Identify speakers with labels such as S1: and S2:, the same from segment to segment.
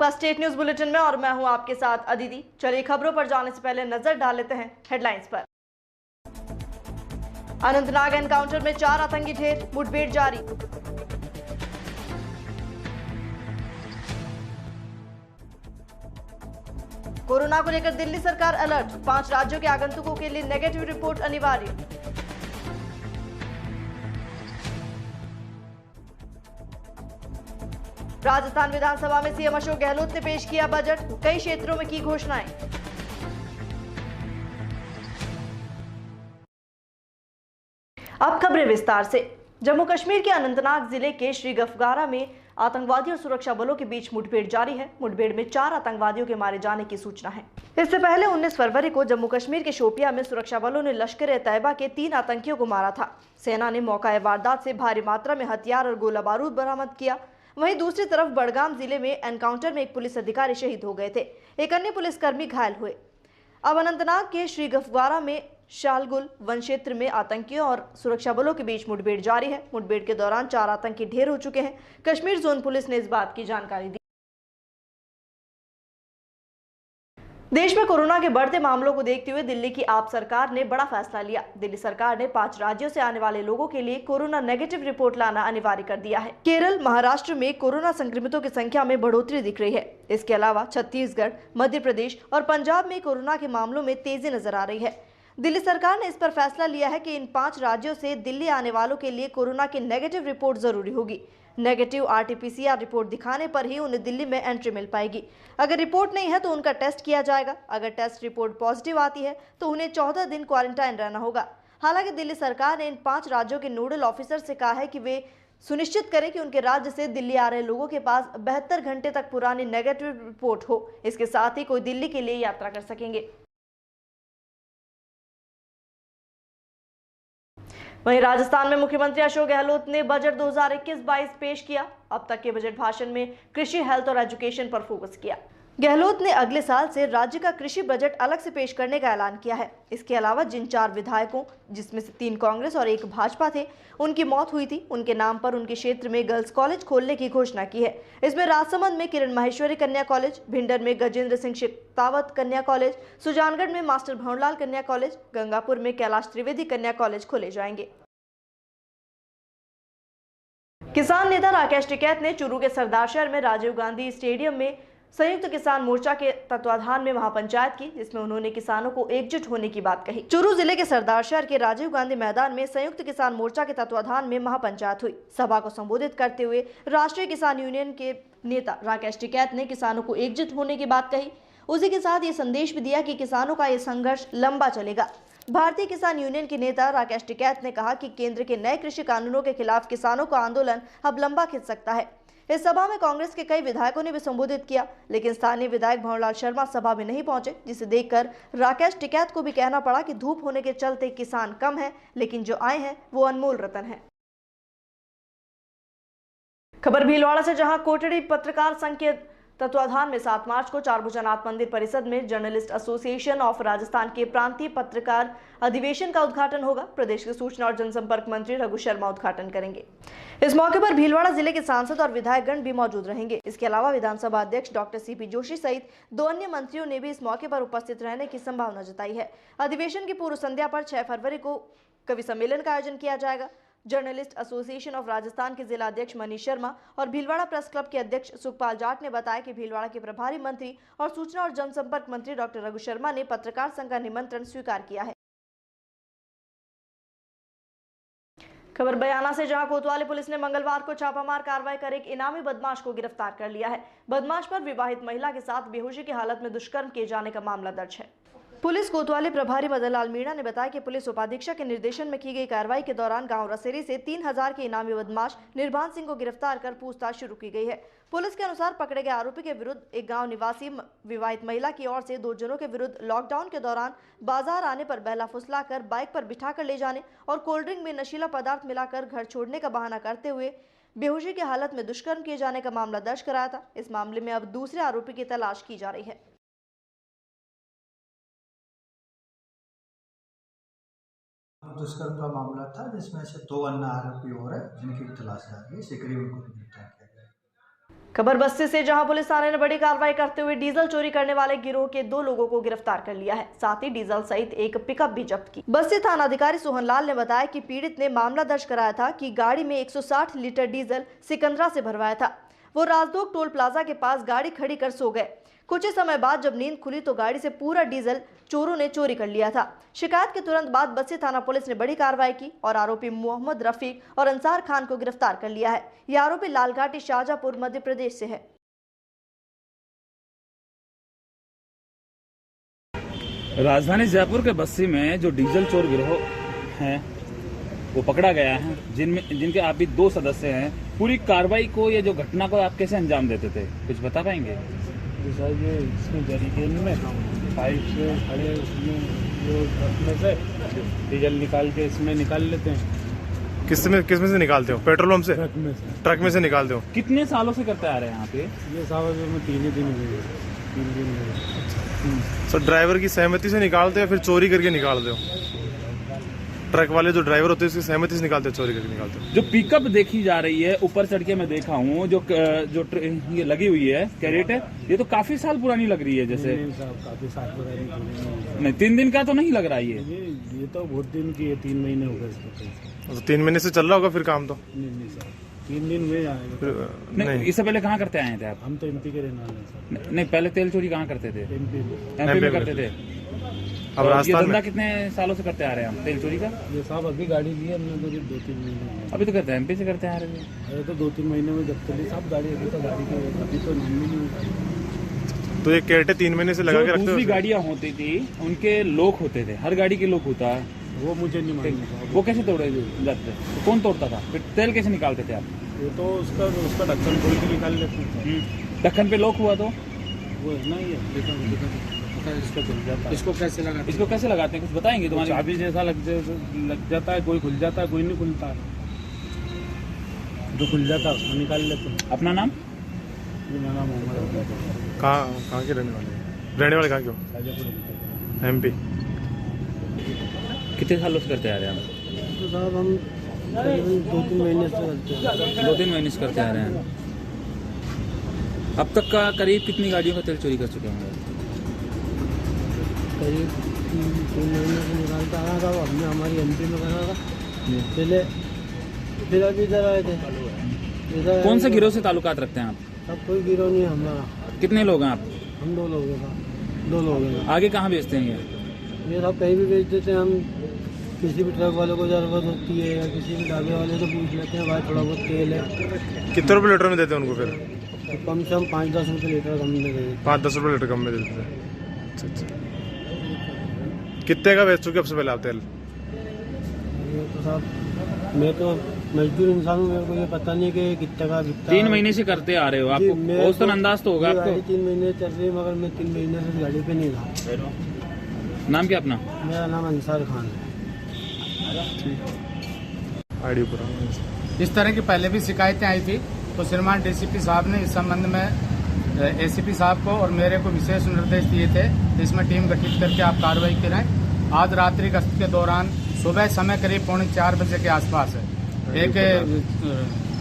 S1: आपका state news bulletin में और मैं हूं आपके साथ अदिति। चलिए खबरों पर जाने से पहले नजर डाल लेते हैं हेडलाइंस पर। अनंतनाग एनकाउंटर में 4 आतंकी ढेर, मुठभेड़ जारी। कोरोना को लेकर दिल्ली सरकार अलर्ट, 5 राज्यों के आगंतुकों के लिए नेगेटिव रिपोर्ट अनिवार्य। राजस्थान विधानसभा में सीएम अशोक गहलोत ने पेश किया बजट, कई क्षेत्रों में की घोषणाएं। अब खबरें विस्तार से। जम्मू कश्मीर के अनंतनाग जिले के श्रीगफ्गारा में आतंकवादियों और सुरक्षा बलों के बीच मुठभेड़ जारी है। मुठभेड़ में 4 आतंकवादियों के मारे जाने की सूचना है। इससे पहले 19 फरवरी को जम्मू कश्मीर के शोपिया में सुरक्षा बलों ने लश्कर-ए-तैयबा के 3 आतंकियों को मारा था। सेना ने मौका वारदात से भारी मात्रा में हथियार और गोला बारूद बरामद किया। वहीं दूसरी तरफ बड़गाम जिले में एनकाउंटर में एक पुलिस अधिकारी शहीद हो गए थे, एक अन्य पुलिसकर्मी घायल हुए। अब अनंतनाग के श्रीगफ्गारा में शालगुल वन क्षेत्र में आतंकियों और सुरक्षा बलों के बीच मुठभेड़ जारी है। मुठभेड़ के दौरान 4 आतंकी ढेर हो चुके हैं। कश्मीर जोन पुलिस ने इस बात की जानकारी दी। देश में कोरोना के बढ़ते मामलों को देखते हुए दिल्ली की आप सरकार ने बड़ा फैसला लिया। दिल्ली सरकार ने 5 राज्यों से आने वाले लोगों के लिए कोरोना नेगेटिव रिपोर्ट लाना अनिवार्य कर दिया है। केरल, महाराष्ट्र में कोरोना संक्रमितों की संख्या में बढ़ोतरी दिख रही है। इसके अलावा छत्तीसगढ़, मध्य प्रदेश और पंजाब में कोरोना के मामलों में तेजी नजर आ रही है। दिल्ली सरकार ने इस पर फैसला लिया है कि इन 5 राज्यों से दिल्ली आने वालों के लिए कोरोना की नेगेटिव रिपोर्ट जरूरी होगी। नेगेटिव RT-PCR रिपोर्ट दिखाने पर ही उन्हें दिल्ली में एंट्री मिल पाएगी। अगर रिपोर्ट नहीं है तो उनका टेस्ट किया जाएगा। अगर टेस्ट रिपोर्ट पॉजिटिव आती है तो उन्हें 14 दिन क्वारंटाइन रहना होगा। हालांकि दिल्ली सरकार ने इन 5 राज्यों के नोडल ऑफिसर से कहा है कि वे सुनिश्चित करें कि उनके राज्य से दिल्ली आ रहे लोगों के पास 72 घंटे तक पुरानी नेगेटिव रिपोर्ट हो। इसके साथ ही कोई दिल्ली के लिए यात्रा कर सकेंगे। वहीं राजस्थान में मुख्यमंत्री अशोक गहलोत ने बजट 2021-22 पेश किया। अब तक के बजट भाषण में कृषि, हेल्थ और एजुकेशन पर फोकस किया। गहलोत ने अगले साल से राज्य का कृषि बजट अलग से पेश करने का ऐलान किया है। इसके अलावा जिन 4 विधायकों, जिसमें से 3 कांग्रेस और 1 भाजपा थे, उनकी मौत हुई थी, उनके नाम पर उनके क्षेत्र में गर्ल्स कॉलेज खोलने की घोषणा की है। इसमें राजसमंद में किरण माहेश्वरी कन्या कॉलेज, भिंडर में गजेंद्र सिंह शेखावत कन्या कॉलेज, सुजानगढ़ में मास्टर भंवरलाल कन्या कॉलेज, गंगापुर में कैलाश त्रिवेदी कन्या कॉलेज खोले जाएंगे। किसान नेता राकेश टिकैत ने चूरू के सरदारशहर में राजीव गांधी स्टेडियम में संयुक्त किसान मोर्चा के तत्वाधान में महापंचायत की, जिसमें उन्होंने किसानों को एकजुट होने की बात कही। चूरू जिले के सरदारशहर के राजीव गांधी मैदान में संयुक्त किसान मोर्चा के तत्वाधान में महापंचायत हुई। सभा को संबोधित करते हुए राष्ट्रीय किसान यूनियन के नेता राकेश टिकैत ने किसानों को एकजुट होने की बात कही। उसी के साथ ये संदेश भी दिया कि किसानों का ये संघर्ष लंबा चलेगा। भारतीय किसान यूनियन के नेता राकेश टिकैत ने कहा कि केंद्र के नए कृषि कानूनों के खिलाफ किसानों का आंदोलन अब लंबा खिंच सकता है। इस सभा में कांग्रेस के कई विधायकों ने भी संबोधित किया, लेकिन स्थानीय विधायक भंवरलाल शर्मा सभा में नहीं पहुंचे, जिसे देखकर राकेश टिकैत को भी कहना पड़ा कि धूप होने के चलते किसान कम है, लेकिन जो आए हैं वो अनमोल रतन है। खबर भीलवाड़ा से, जहां कोटड़ी पत्रकार संघ के तत्वाधान में 7 मार्च को चारभुजानाथ मंदिर परिसर में जर्नलिस्ट एसोसिएशन ऑफ राजस्थान के प्रांतीय पत्रकार अधिवेशन का उद्घाटन होगा। प्रदेश के सूचना और जनसंपर्क मंत्री रघु शर्मा उद्घाटन करेंगे। इस मौके पर भीलवाड़ा जिले के सांसद और विधायकगण भी मौजूद रहेंगे। इसके अलावा विधानसभा अध्यक्ष डॉक्टर CP जोशी सहित 2 अन्य मंत्रियों ने भी इस मौके पर उपस्थित रहने की संभावना जताई है। अधिवेशन की पूर्व संध्या पर 6 फरवरी को कवि सम्मेलन का आयोजन किया जाएगा। जर्नलिस्ट एसोसिएशन ऑफ राजस्थान के जिला अध्यक्ष मनीष शर्मा और भीलवाड़ा प्रेस क्लब के अध्यक्ष सुखपाल जाट ने बताया कि भीलवाड़ा के प्रभारी मंत्री और सूचना और जनसंपर्क मंत्री डॉक्टर रघु शर्मा ने पत्रकार संघ का निमंत्रण स्वीकार किया है। खबर बयाना से, जहां कोतवाली पुलिस ने मंगलवार को छापामार कार्रवाई कर एक इनामी बदमाश को गिरफ्तार कर लिया है। बदमाश पर विवाहित महिला के साथ बेहोशी की हालत में दुष्कर्म किए जाने का मामला दर्ज है। पुलिस कोतवाली प्रभारी मदन लाल मीणा ने बताया कि पुलिस उपाधीक्षक के निर्देशन में की गई कार्रवाई के दौरान गांव रसेरी से 3000 के इनामी बदमाश निर्भान सिंह को गिरफ्तार कर पूछताछ शुरू की गई है। पुलिस के अनुसार पकड़े गए आरोपी के विरुद्ध एक गांव निवासी विवाहित महिला की ओर से 2 जनों के विरुद्ध लॉकडाउन के दौरान बाजार आने पर बहला फुसलाकर बाइक पर बिठाकर ले जाने और कोल्ड ड्रिंक में नशीला पदार्थ मिलाकर घर छोड़ने का बहाना करते हुए बेहोशी की हालत में दुष्कर्म किए जाने का मामला दर्ज कराया था। इस मामले में अब दूसरे आरोपी की तलाश की जा रही है।
S2: दुष्कर्म का मामला था जिसमें से 2 अन्य आरोपी और हैं जिनकी तलाश जा रही है। शीघ्र ही उनको गिरफ्तार किया गया।
S1: खबर बस्ती से, जहां पुलिस थाने ने बड़ी कार्रवाई करते हुए डीजल चोरी करने वाले गिरोह के 2 लोगों को गिरफ्तार कर लिया है। साथ ही डीजल सहित एक पिकअप भी जब्त की। बस्ती थाना अधिकारी सोहन लाल ने बताया कि पीड़ित ने मामला दर्ज कराया था कि गाड़ी में 160 लीटर डीजल सिकंदरा से भरवाया था। वो राजदोग टोल प्लाजा के पास गाड़ी खड़ी कर सो गए। कुछ ही समय बाद जब नींद खुली तो गाड़ी से पूरा डीजल चोरों ने चोरी कर लिया था। शिकायत के तुरंत बाद बस्ती थाना पुलिस ने बड़ी कार्रवाई की और आरोपी मोहम्मद रफीक और अंसार खान को गिरफ्तार कर लिया है। ये आरोपी लालघाटी शाहजहांपुर मध्य प्रदेश से है।
S3: राजधानी जयपुर के बस्ती में जो डीजल चोर गिरोह है वो पकड़ा गया है, जिनके आप भी 2 सदस्य हैं। पूरी कार्रवाई को, ये जो घटना को आप कैसे अंजाम देते थे, कुछ बता पाएंगे?
S4: सर ये इसमें जरीकेन में पाइप से खड़े उसमें जो अपने से डीजल निकाल के इसमें निकाल लेते हैं।
S5: किस में से निकालते हो? पेट्रोल पंप से? ट्रक में से निकालते हो?
S3: कितने सालों से करते आ रहे हैं यहाँ पे?
S4: ये साहब में 3 दिन हुए। 3 दिन हुए।
S5: सर ड्राइवर की सहमति से निकालते हो या फिर चोरी करके निकालते हो? ट्रक वाले जो ड्राइवर होते हैं उसकी सहमति से निकालते हो, चोरी करके निकालते हो?
S3: जो पिकअप देखी जा रही है ऊपर चढ़ के मैं देखा हूँ, जो ये लगी हुई है कैरेट है, ये तो काफी साल पुरानी लग रही है जैसे।
S4: नहीं साहब, काफी साल पुरानी
S3: नहीं, 3 दिन का तो नहीं लग रहा है
S4: ये तो बहुत दिन की है। 3 महीने हो गए इसको।
S5: तो 3 महीने से चल रहा होगा फिर काम तो?
S4: नहीं सर, 3 दिन में आएगा।
S3: नहीं, इससे पहले कहाँ करते आए थे आप?
S4: हम तो एमपी के रहने वाले सर।
S3: नहीं, पहले तेल चोरी कहाँ करते थे?
S4: एमपी
S3: में करते थे।
S5: अब
S3: ये
S5: राजस्थान
S3: धंधा
S5: में
S3: कितने सालों से करते आ रहे हैं हम तेल चोरी का?
S4: ये साहब अभी गाड़ी ली है हमने तो 2-3 महीने।
S3: अभी तो करते हैं, एमपी से करते आ रहे हैं।
S4: अरे तो 2-3 महीने में जब चली साहब गाड़ी, अभी तो गाड़ी के अभी तो नाम भी नहीं हुआ।
S5: तो ये कैरेटे 3 महीने से लगा के रखते हो?
S3: दूसरी गाड़ियाँ होती थी उनके लोक होते थे, हर गाड़ी के लोक होता है,
S4: वो मुझे नहीं मालूम।
S3: वो कैसे तोड़े जाते थे? तो कौन तोड़ता था? फिर तेल कैसे निकालते थे आप?
S4: ये तो उसका ढक्कन खोल के निकाल लेते हैं।
S3: ढक्कन पे लॉक हुआ तो
S4: वो है ना, ये इसको खुल जाता है। इसको
S3: कैसे लगाते हैं, कुछ बताएंगे? तुम्हारी
S4: चाबी जैसा लग जाता है, कोई खुल जाता है, कोई नहीं खुलता है। जो खुल जाता है उसको निकाल लेते हैं।
S3: अपना नाम?
S4: मेरा नाम मोहम्मद।
S5: कहाँ के रहने वाले कहाँ के हो?
S4: शाहजहांपुर
S5: MP।
S3: कितने सालों से करते आ रहे हैं हम?
S4: तो साहब हम 2-3 महीने से करते हैं।
S3: 2-3 महीने से करते आ रहे हैं। अब तक का करीब कितनी गाड़ियों का तेल चोरी कर चुके होंगे?
S4: करीब 3 महीने से निकालता आ रहा था। हमने हमारी MP में करा था पहले, फिर अभी इधर आए थे।
S3: कौन से गिरोह से ताल्लुकात रखते हैं आप?
S4: अब कोई गिरोह नहीं है हमारा।
S3: कितने लोग हैं आप?
S4: हम 2 लोग हैं। 2 लोग हैं।
S3: आगे कहाँ बेचते हैं
S4: ये सब कहीं भी बेच देते हैं। हम किसी भी ट्रक वाले को ज़रूरत होती है या किसी भी ढाबे वाले से पूछ लेते हैं, भाई थोड़ा बहुत तेल है।
S5: कितने रुपए लीटर में देते हैं उनको फिर?
S4: तो कम से कम 5-10 रुपये लीटर कम में दे देते।
S5: 5-10 रुपए लीटर कम में देते थे। अच्छा। कितने का बेच चुके अब से पहले आप तेल?
S4: ये तो साहब मैं तो मजदूर इंसान हूँ, मेरे को ये पता नहीं कि कितने का बिकता।
S3: 3 महीने से करते आ रहे हो, आपको औसतन अंदाज तो होगा आपको?
S4: 3 महीने चल रही है, मगर मैं 3 महीने से गाड़ी पे नहीं था।
S3: नाम क्या अपना?
S4: मेरा नाम अंसार खान है।
S5: आईडी पूरा।
S6: इस तरह की पहले भी शिकायतें आई थी, तो श्रीमान DCP साहब ने इस संबंध में ACP साहब को और मेरे को विशेष निर्देश दिए थे, इसमें टीम गठित करके आप कार्रवाई करें। आज रात्रि गश्त के दौरान सुबह समय करीब 3:45 बजे के आसपास एक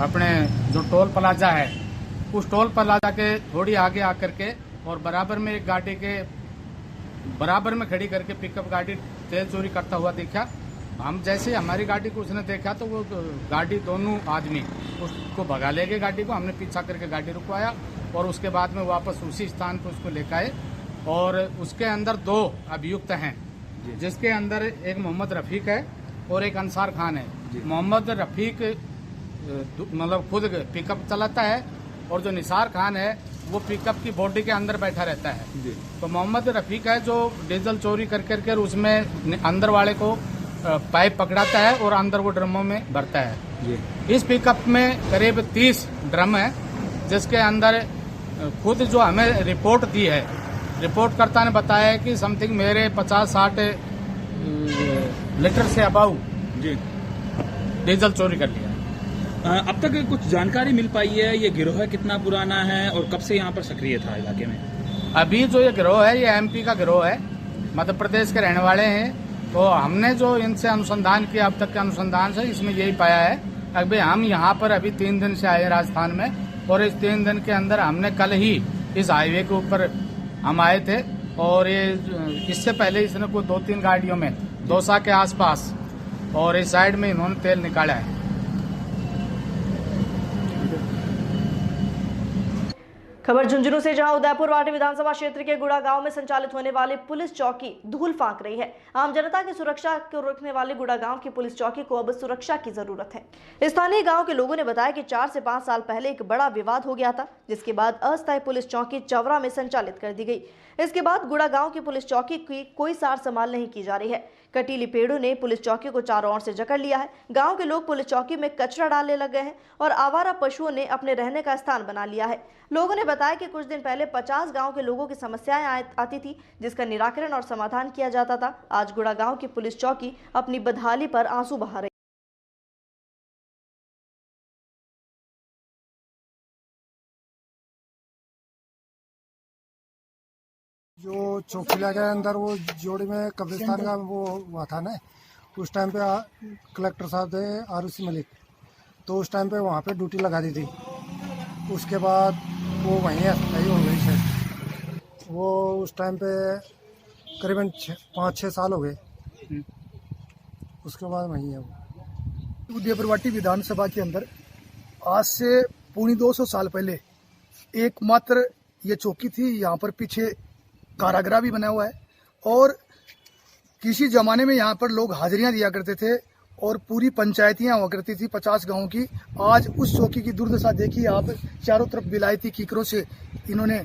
S6: अपने जो टोल प्लाजा है, उस टोल प्लाजा के थोड़ी आगे आकर के और बराबर में एक गाड़ी के बराबर में खड़ी करके पिकअप गाड़ी तेल चोरी करता हुआ देखा। हम जैसे हमारी गाड़ी को उसने देखा तो वो गाड़ी, दोनों आदमी उसको भगा ले गए गाड़ी को। हमने पीछा करके गाड़ी रुकवाया और उसके बाद में वापस उसी स्थान पर उसको लेकर आए। और उसके अंदर 2 अभियुक्त हैं, जिसके अंदर एक मोहम्मद रफीक है और एक अंसार खान है। मोहम्मद रफीक मतलब खुद पिकअप चलाता है और जो निसार खान है वो पिकअप की बॉडी के अंदर बैठा रहता है। तो मोहम्मद रफीक है जो डीजल चोरी कर करके उसमें अंदर वाले को पाइप पकड़ाता है और अंदर वो ड्रमों में भरता है। इस पिकअप में करीब 30 ड्रम है, जिसके अंदर खुद जो हमें रिपोर्ट दी है, रिपोर्टकर्ता ने बताया है कि समथिंग मेरे 50-60 लीटर से अबाउ डीजल चोरी कर लिया।
S3: अब तक कुछ जानकारी मिल पाई है, ये गिरोह कितना पुराना है और कब से यहाँ पर सक्रिय था इलाके में?
S6: अभी जो ये गिरोह है ये MP का गिरोह है, मध्य प्रदेश के रहने वाले हैं। तो हमने जो इनसे अनुसंधान किया, अब तक के अनुसंधान से इसमें यही पाया है। अभी हम यहाँ पर अभी 3 दिन से आए राजस्थान में, और इस 3 दिन के अंदर हमने कल ही इस हाईवे के ऊपर हम आए थे और ये इससे पहले इसने कोई 2-3 गाड़ियों में दौसा के आसपास और इस साइड में इन्होंने तेल निकाला है।
S1: खबर झुंझुनू से, जहां उदयपुर वाटी विधानसभा क्षेत्र के गुड़ा गांव में संचालित होने वाली पुलिस चौकी धूल फांक रही है। आम जनता की सुरक्षा को रखने वाली गुड़ा गांव की पुलिस चौकी को अब सुरक्षा की जरूरत है। स्थानीय गांव के लोगों ने बताया कि 4 से 5 साल पहले एक बड़ा विवाद हो गया था, जिसके बाद अस्थायी पुलिस चौकी चवरा में संचालित कर दी गई। इसके बाद गुड़ा गांव की पुलिस चौकी की कोई सार संभाल नहीं की जा रही है। कटीली पेड़ों ने पुलिस चौकी को चारों ओर से जकड़ लिया है। गांव के लोग पुलिस चौकी में कचरा डालने लग गए हैं और आवारा पशुओं ने अपने रहने का स्थान बना लिया है। लोगों ने बताया कि कुछ दिन पहले 50 गांव के लोगों की समस्याएं आती थी, जिसका निराकरण और समाधान किया जाता था। आज गुड़ा गांव की पुलिस चौकी अपनी बदहाली पर आंसू बहा रही।
S2: जो चौकीला के अंदर वो जोड़ी में कब्रिस्तान का वो हुआ था ना, उस टाइम पे कलेक्टर साहब थे आरुषि मलिक, तो उस टाइम पे वहाँ पे ड्यूटी लगा दी थी। उसके बाद वो वहीं अस्थायी हो गई है। वो उस टाइम पे करीबन 5-6 साल हो गए, उसके बाद वहीं है वो।
S7: उदयपुर वाटी विधानसभा के अंदर आज से पौने 200 साल पहले एकमात्र ये चौकी थी। यहाँ पर पीछे कारागृह भी बना हुआ है और किसी जमाने में यहाँ पर लोग हाजिरियां दिया करते थे और पूरी पंचायतियां हुआ करती थी 50 गांव की। आज उस चौकी की दुर्दशा देखिए आप, चारों तरफ विलायती कीकरों से इन्होंने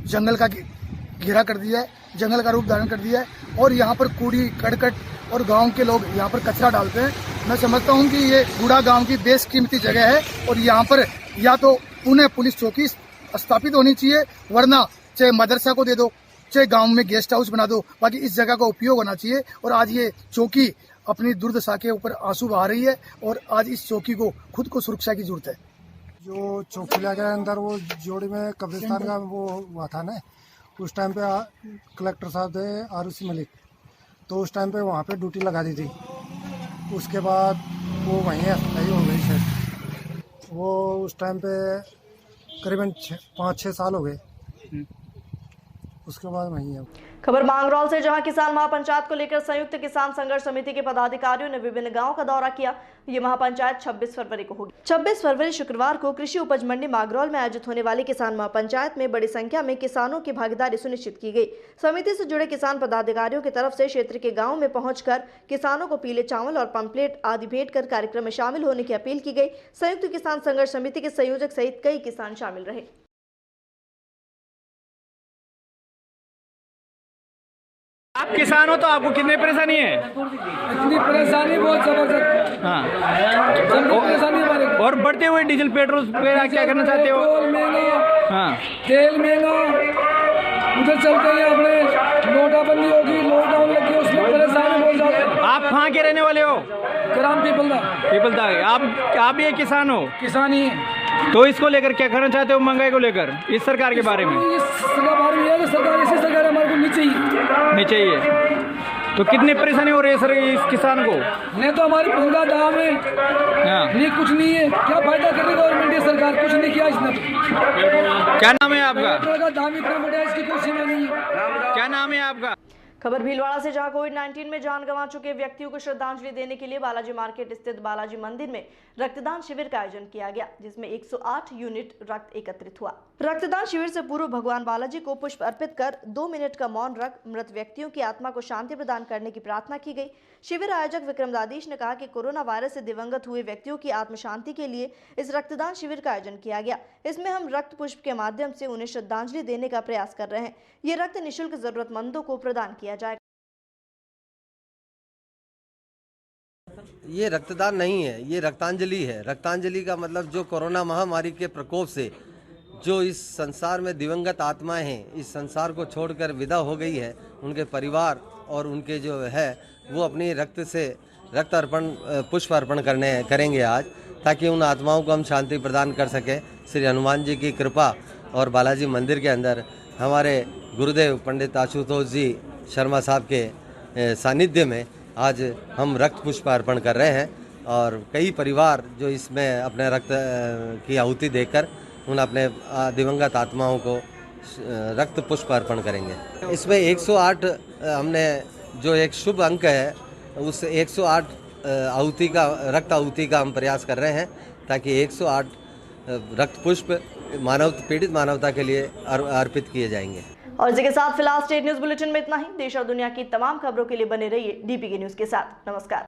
S7: जंगल का घेरा कर दिया है, जंगल का रूप धारण कर दिया है और यहाँ पर कूड़ी करकट और गांव के लोग यहाँ पर कचरा डालते हैं। मैं समझता हूँ कि ये गुड़ा गांव की बेशकीमती जगह है और यहाँ पर या तो पुनः पुलिस चौकी स्थापित होनी चाहिए, वरना चाहे मदरसा को दे दो, चाहे गांव में गेस्ट हाउस बना दो, बाकी इस जगह का उपयोग होना चाहिए। और आज ये चौकी अपनी दुर्दशा के ऊपर आंसू बहा रही है और आज इस चौकी को खुद को सुरक्षा की जरूरत है।
S2: जो चौकीला के अंदर वो जोड़ी में कब्रिस्तान का वो हुआ था ना, उस टाइम पे कलेक्टर साहब थे आरुषि मलिक, तो उस टाइम पे वहाँ पे ड्यूटी लगा दी थी। उसके बाद वो वहीं अस्थायी हो गई है। वो उस टाइम पे करीबन 5-6 साल हो गए, उसके बाद वहीं है।
S1: खबर मांगरौल से, जहां किसान महापंचायत को लेकर संयुक्त किसान संघर्ष समिति के पदाधिकारियों ने विभिन्न गांवों का दौरा किया। ये महापंचायत 26 फरवरी को होगी। 26 फरवरी शुक्रवार को कृषि उपज मंडी मांगरौल में आयोजित होने वाली किसान महापंचायत में बड़ी संख्या में किसानों की भागीदारी सुनिश्चित की गई। समिति से जुड़े किसान पदाधिकारियों की तरफ से क्षेत्र के गाँव में पहुंचकर किसानों को पीले चावल और पंपलेट आदि भेंट कर कार्यक्रम में शामिल होने की अपील की गई। संयुक्त किसान संघर्ष समिति के संयोजक सहित कई किसान शामिल रहे।
S8: आप किसान हो तो आपको कितनी परेशानी है?
S9: इतनी परेशानी बहुत जबरदस्त।
S8: हाँ,
S9: परेशानी हमारे
S8: और बढ़ते हुए डीजल पेट्रोल पे क्या करना चाहते हो?
S9: पेट्रोल महंगा,
S8: हाँ,
S9: तेल महंगा, उधर चलते हैं अपने नोटाबंदी होगी, लॉकडाउन लग गया, उसमें परेशानी बहुत ज्यादा।
S8: आप कहाँ के रहने वाले हो?
S9: ग्राम
S8: पीपलदा। आप भी एक किसान हो?
S9: किसान ही है।
S8: तो इसको लेकर क्या करना चाहते हो, महंगाई को लेकर, इस सरकार के बारे में?
S9: सरकार ऐसी सरकार हमारे को नहीं चाहिए।
S8: तो कितनी परेशानी हो रही है सर इस किसान को?
S9: नहीं तो हमारी पंगा दाम है, नहीं कुछ नहीं है। क्या फायदा कर रही गवर्नमेंट, ये सरकार कुछ नहीं किया इसने।
S8: क्या नाम है आपका?
S9: दाम इतना बढ़ा, इसकी कोई सीमा नहीं है।
S8: क्या नाम है आपका?
S1: खबर भीलवाड़ा से, जहां कोविड-19 में जान गंवा चुके व्यक्तियों को श्रद्धांजलि देने के लिए बालाजी मार्केट स्थित बालाजी मंदिर में रक्तदान शिविर का आयोजन किया गया, जिसमें 108 यूनिट रक्त एकत्रित हुआ। रक्तदान शिविर से पूर्व भगवान बालाजी को पुष्प अर्पित कर 2 मिनट का मौन रख मृत व्यक्तियों की आत्मा को शांति प्रदान करने की प्रार्थना की गई। शिविर आयोजक विक्रम दादीश ने कहा कि कोरोना वायरस से दिवंगत हुए व्यक्तियों की आत्म शांति के लिए इस रक्तदान शिविर का आयोजन किया गया। इसमें हम रक्त पुष्प के माध्यम से उन्हें श्रद्धांजलि देने का प्रयास कर रहे हैं। ये रक्त निःशुल्क जरूरतमंदों को प्रदान किया जाएगा।
S10: ये रक्तदान नहीं है, ये रक्तांजलि है। रक्तांजलि का मतलब जो कोरोना महामारी के प्रकोप से जो इस संसार में दिवंगत आत्माएं हैं, इस संसार को छोड़कर विदा हो गई है, उनके परिवार और उनके जो है वो अपनी रक्त अर्पण पुष्प अर्पण करेंगे आज, ताकि उन आत्माओं को हम शांति प्रदान कर सकें। श्री हनुमान जी की कृपा और बालाजी मंदिर के अंदर हमारे गुरुदेव पंडित आशुतोष जी शर्मा साहब के सानिध्य में आज हम रक्त पुष्प अर्पण कर रहे हैं और कई परिवार जो इसमें अपने रक्त की आहुति देकर उन अपने दिवंगत आत्माओं को रक्त पुष्प अर्पण करेंगे। इसमें 108 हमने जो एक शुभ अंक है उस 108 आहुति का रक्त आहुति का हम प्रयास कर रहे हैं ताकि 108 रक्त पुष्प पीड़ित मानवता के लिए अर्पित किए जाएंगे।
S1: और इसी के साथ फिलहाल स्टेट न्यूज बुलेटिन में इतना ही। देश और दुनिया की तमाम खबरों के लिए बने रहिए DPK न्यूज के साथ। नमस्कार।